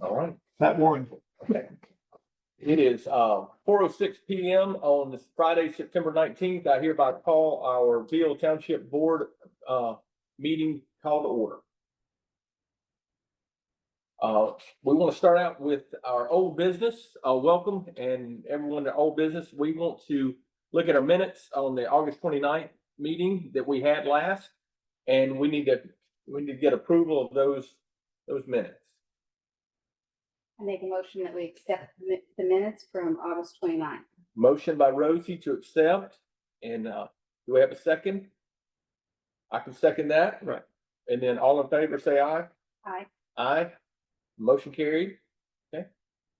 All right. That one. Okay. It is 4:06 PM on this Friday, September 19th. I hereby call our Veale Township Board meeting call to order. We want to start out with our old business. Welcome and everyone to old business. We want to look at our minutes on the August 29th meeting that we had last, and we need to get approval of those minutes. I make a motion that we accept the minutes from August 29th. Motion by Rosie to accept, and do we have a second? I can second that. Right. And then all in favor, say aye. Aye. Aye. Motion carried. Okay.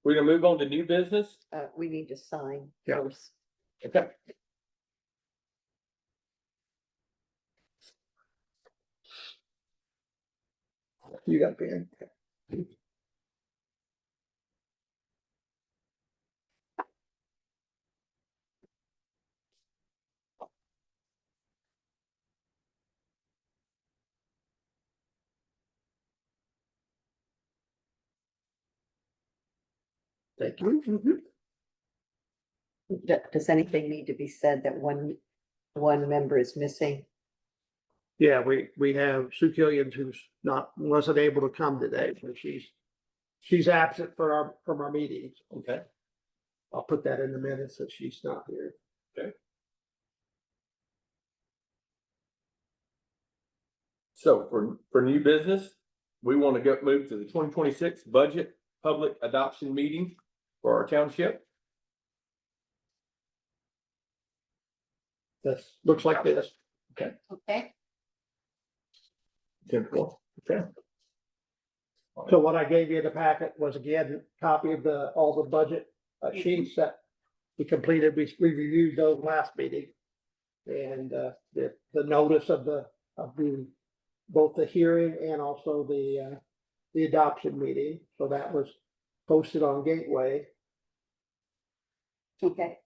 We're gonna move on to new business. We need to sign Yeah. first. Okay. You got pen. Thank you. Does anything need to be said that one member is missing? Yeah, we have Sue Killian who's wasn't able to come today, so she's absent from our meetings. Okay. I'll put that in the minutes that she's not here. So for new business, we want to move to the 2026 budget public adoption meeting for our township. That looks like this. Okay. Simple. Okay. So what I gave you in the packet was again, a copy of all the budget sheets that we completed. We reviewed those last meeting. And the notice of both the hearing and also the adoption meeting. So that was posted on Gateway. Okay.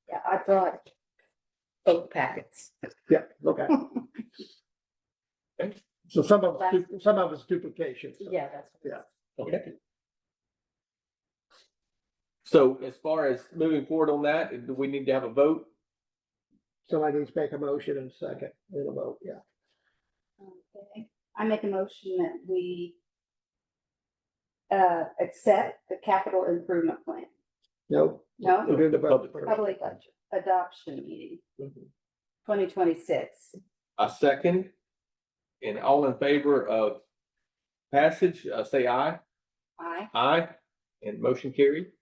Yeah, I brought both packets. Yeah, okay. Okay. So some of it's duplication. so, Yeah, that's. Yeah. Okay. So as far as moving forward on that, do we need to have a vote? Somebody needs to make a motion and second and a vote, yeah. Okay. I make a motion that we accept the capital improvement plan. No. No? We're doing the vote Public- first. Public adoption meeting, Mhm. 2026. A second, and all in favor of passage, say aye. Aye. Aye, and motion carried.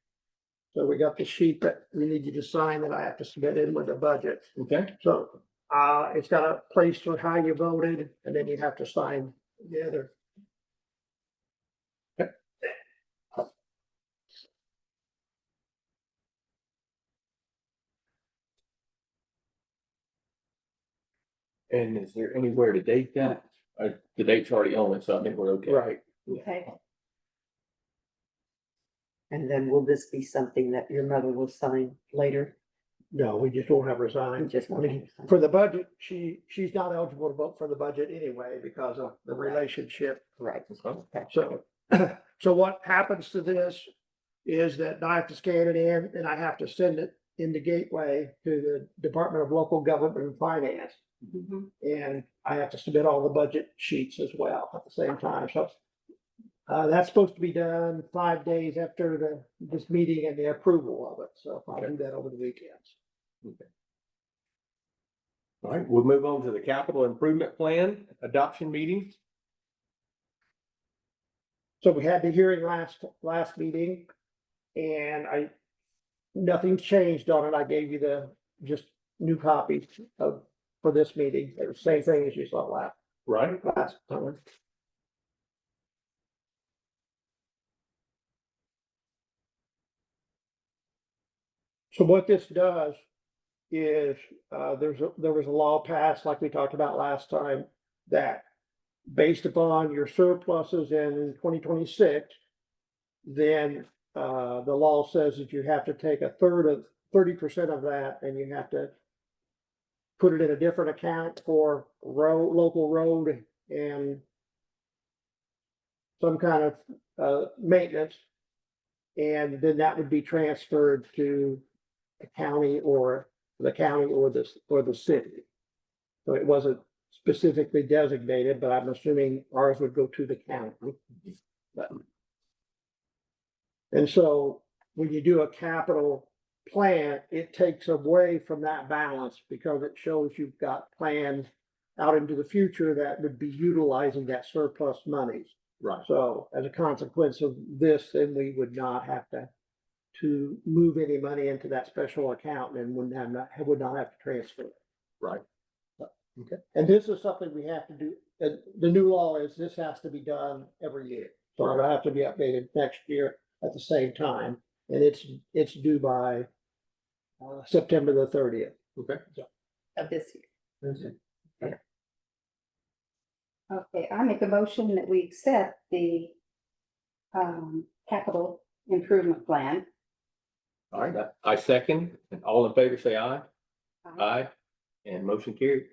So we got the sheet that we need you to sign that I have to submit in with the budget. Okay. So, it's got a place for how you voted, and then you have to sign the other. And is there anywhere to date that? The date's already on it, so I think we're okay. Right. Okay. And then will this be something that your mother will sign later? No, we just won't have her sign. We just won't have her sign. For the budget, she's not eligible to vote for the budget anyway because of the relationship. Right. Okay. So, so what happens to this is that I have to scan it in and I have to send it into Gateway to the Department of Local Government and Finance. Mhm. And I have to submit all the budget sheets as well at the same time, so. That's supposed to be done 5 days after this meeting and the approval of it, so I'll do that over the weekends. All right, we'll move on to the capital improvement plan adoption meeting. So we had the hearing last meeting, and nothing changed on it, I gave you just new copies for this meeting, the same thing as you saw Right. last time. So what this does is, there was a law passed, like we talked about last time, that based upon your surpluses in 2026, then, the law says that you have to take 30% of that, and you have to put it in a different account for local road and some kind of, maintenance. And then that would be transferred to the county or the city. So it wasn't specifically designated, but I'm assuming ours would go to the county. But- And so when you do a capital plan, it takes away from that balance because it shows you've got plans out into the future that would be utilizing that surplus monies. Right. So as a consequence of this, then we would not have to move any money into that special account and would not have to transfer it. Right. And this is something we have to do, the new law is this has to be done every year. So it'll have to be updated next year at the same time, and it's due by September the 30th. Okay. Of this year. Okay, I make a motion that we accept the capital improvement plan. All right, I second, and all in favor say aye. Aye, and motion carried.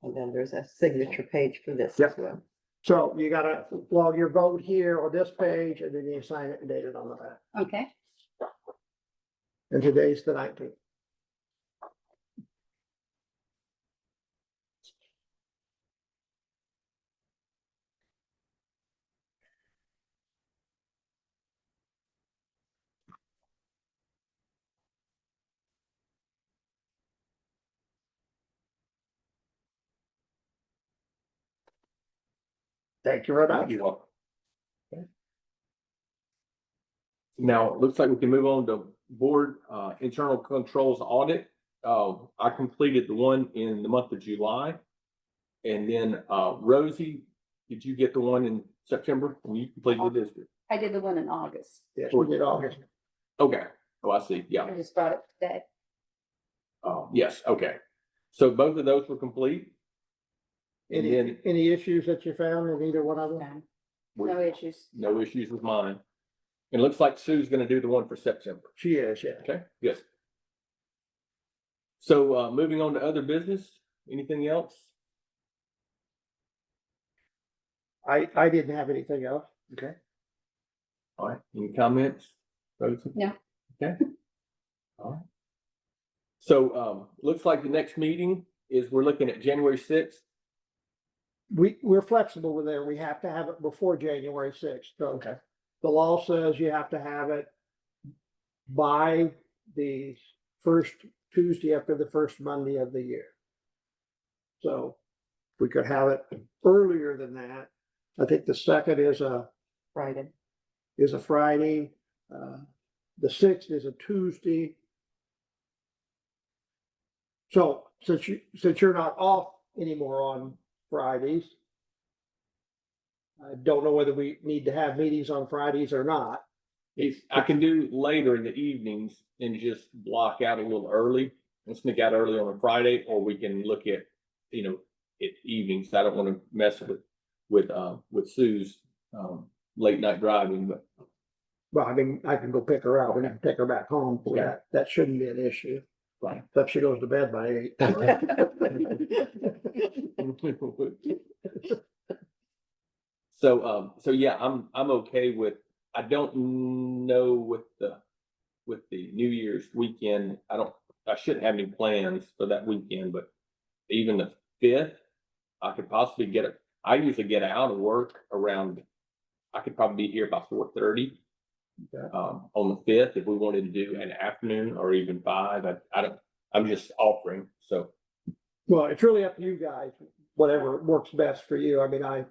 And then there's a signature page for this as Yep. well. So you gotta log your vote here on this page, and then you sign it and date it on the back. Okay, And today's the 19th. Thank you very much. You're welcome. Okay. Now, it looks like we can move on to board internal controls audit. I completed the one in the month of July. And then Rosie, did you get the one in September when you completed this? I did the one in August. Yes, we did August. Okay, oh, I see, yeah. I just brought it today. Yes, okay. So both of those were complete? And then Any issues that you found in either one of them? Done. No issues. no issues with mine. And it looks like Sue's gonna do the one for September. She is, yeah. Okay, yes. So moving on to other business, anything else? I didn't have anything else. Okay. All right, any comments? Rosie? No. Okay. All right. So looks like the next meeting is we're looking at January 6th. We're flexible with there. We have to have it before January 6th. So Okay. the law says you have to have it by the first Tuesday after the first Monday of the year. So we could have it earlier than that. I think the second is a Friday. Friday. The 6th is a Tuesday. So since you're not off anymore on Fridays, I don't know whether we need to have meetings on Fridays or not. If I can do later in the evenings and just block out a little early and sneak out early on a Friday, or we can look at, at evenings. I don't want to mess with Sue's late night driving, but Well, I mean, I can go pick her up and take her back home. So Okay. that shouldn't be an issue. fine. Except she goes to bed by 8. So yeah, I'm okay with, I don't know with the New Year's weekend, I shouldn't have any plans for that weekend, but even the 5th, I could possibly I usually get out of work around, I could probably be here by 4:30. Okay. On the 5th, if we wanted to do an afternoon or even 5, I'm just offering, so. Well, it's really up to you guys, whatever works best for you. I mean, I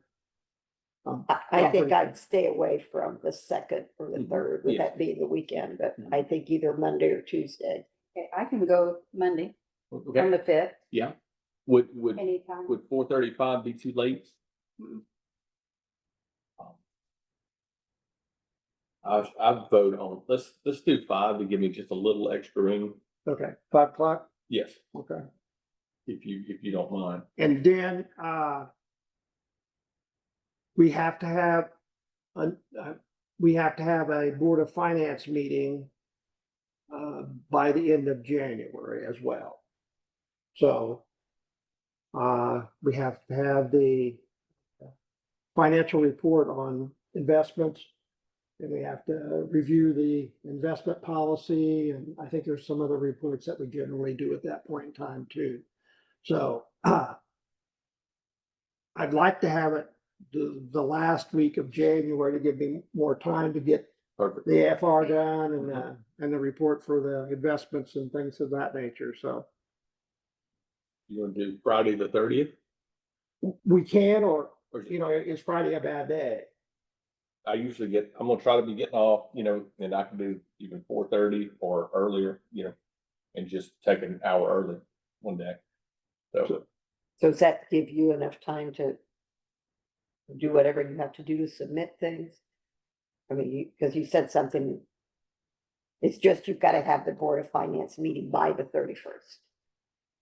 think I'd stay away from the 2nd or the 3rd, with Yeah. that being the weekend, but I think either Monday or Tuesday. Okay, I can go Monday on Okay, the 5th, yeah. Would anytime. 4:35 be too late? I'd vote on, let's do 5 to give me just a little extra room. okay, 5 o'clock. Yes, Okay. if you don't mind. And then, we have to have a Board of Finance meeting by the end of January as well. So we have to have the financial report on investments. And we have to review the investment policy, and I think there's some other reports that we generally do at that point in time too. So, I'd like to have it the last week of January to give me more time to get Perfect. the AFR done and the report for the investments and things of that nature, so. You gonna do Friday the 30th? We can, or, Or you know, is Friday a bad day? I usually I'm gonna try to be getting off, and I can do even 4:30 or earlier, and just take an hour early one day. So, So does that give you enough time to do whatever you have to do to submit things? I mean, because you said something, it's just you've got to have the Board of Finance meeting by the 31st.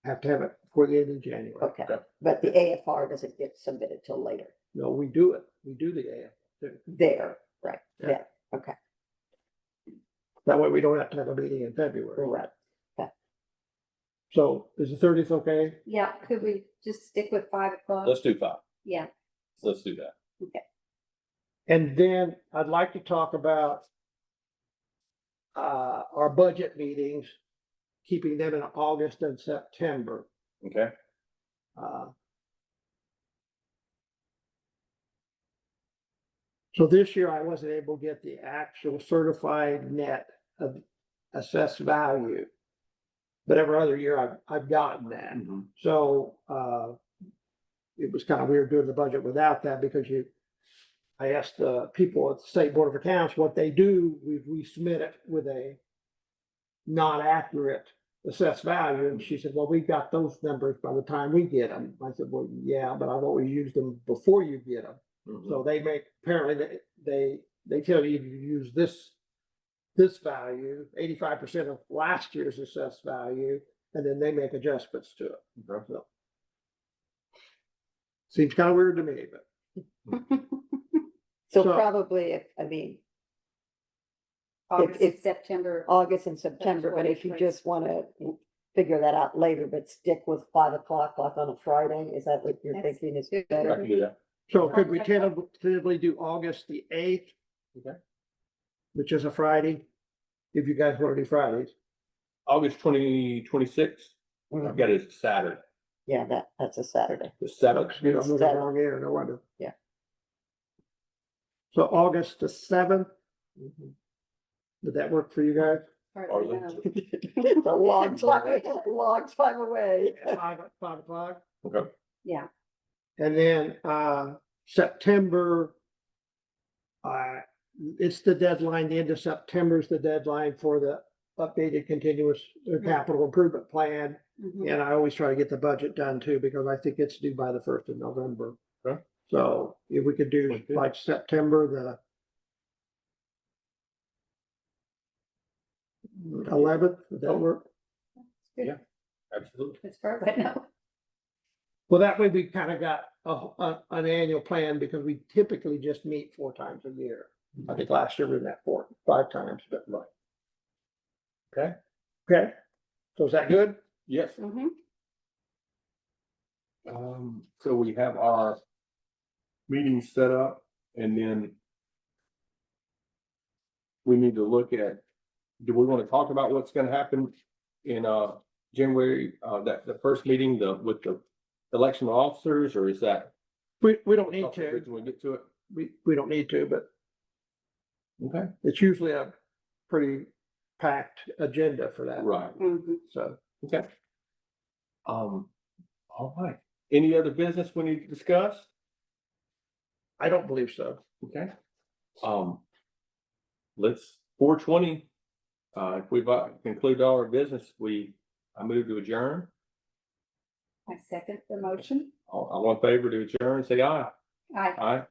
Have to have it before the end of January. Okay, Okay. but the AFR doesn't get submitted till later. No, we do it. We do the AFR too. There, right, Yeah. yeah, okay, That way we don't have to have a meeting in February. right. So is the 30th okay? Yeah, could we just stick with 5 o'clock? let's do 5. Yeah, Let's do that. And then I'd like to talk about our budget meetings, keeping them in August and September. Okay. So this year I wasn't able to get the actual certified net of assessed value. But every other year I've gotten that. Mhm. So, it was kind of weird doing the budget without that because I asked the people at the State Board of Accounts what they do. We submit it with a not accurate assessed value. And she said, well, we got those numbers by the time we get them. I said, well, yeah, but I've always used them before you get them. Mhm. So apparently they tell you to use this value, 85% of last year's assessed value, and then they make adjustments to it. Okay. So. Seems kind of weird to me, but So So- probably, I mean, August, if- September. August and September, but if you just want to figure that out later, but stick with 5 o'clock like on a Friday, is that what you're That's thinking is good. I better? can do that. so could we tentatively do August the 8th? Okay. Which is a Friday, if you guys want to do Fridays. August 2026. I've got it Saturday, Yeah, that's a Saturday. the 7th. You know, I'm looking wrong here, no wonder. Yeah. So August the 7th, Mhm. did that work for you guys? Hardly know. It's a long time away. 5 o'clock? Okay. Yeah, And then, September, it's the deadline, the end of September is the deadline for the updated continuous capital improvement plan. mhm. And I always try to get the budget done too, because I think it's due by the 1st of November. Okay. So if we could do Okay. like September the 11th, would that work? Good. Yeah. Absolutely. As far as I know. Well, that way we kind of got an annual plan because we typically just meet 4 times a year. I think last year we met 5 times, but right. Okay. Okay, so is that good? Yes. Mhm. So we have our meeting set up, and then we need to look at, do we want to talk about what's gonna happen in January, that the first meeting, with the election of officers, or is that? We don't need to, When we get to it? we don't need to, but Okay. it's usually a pretty packed agenda for that. Right. Mhm. So, Okay. All right. Any other business we need to discuss? I don't believe so. Okay. Let's 4:20. If we've concluded all our business, I move to adjourn. I second the motion. All in favor to adjourn, say aye. Aye. Aye.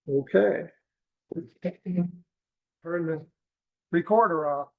Okay. Turn the recorder off.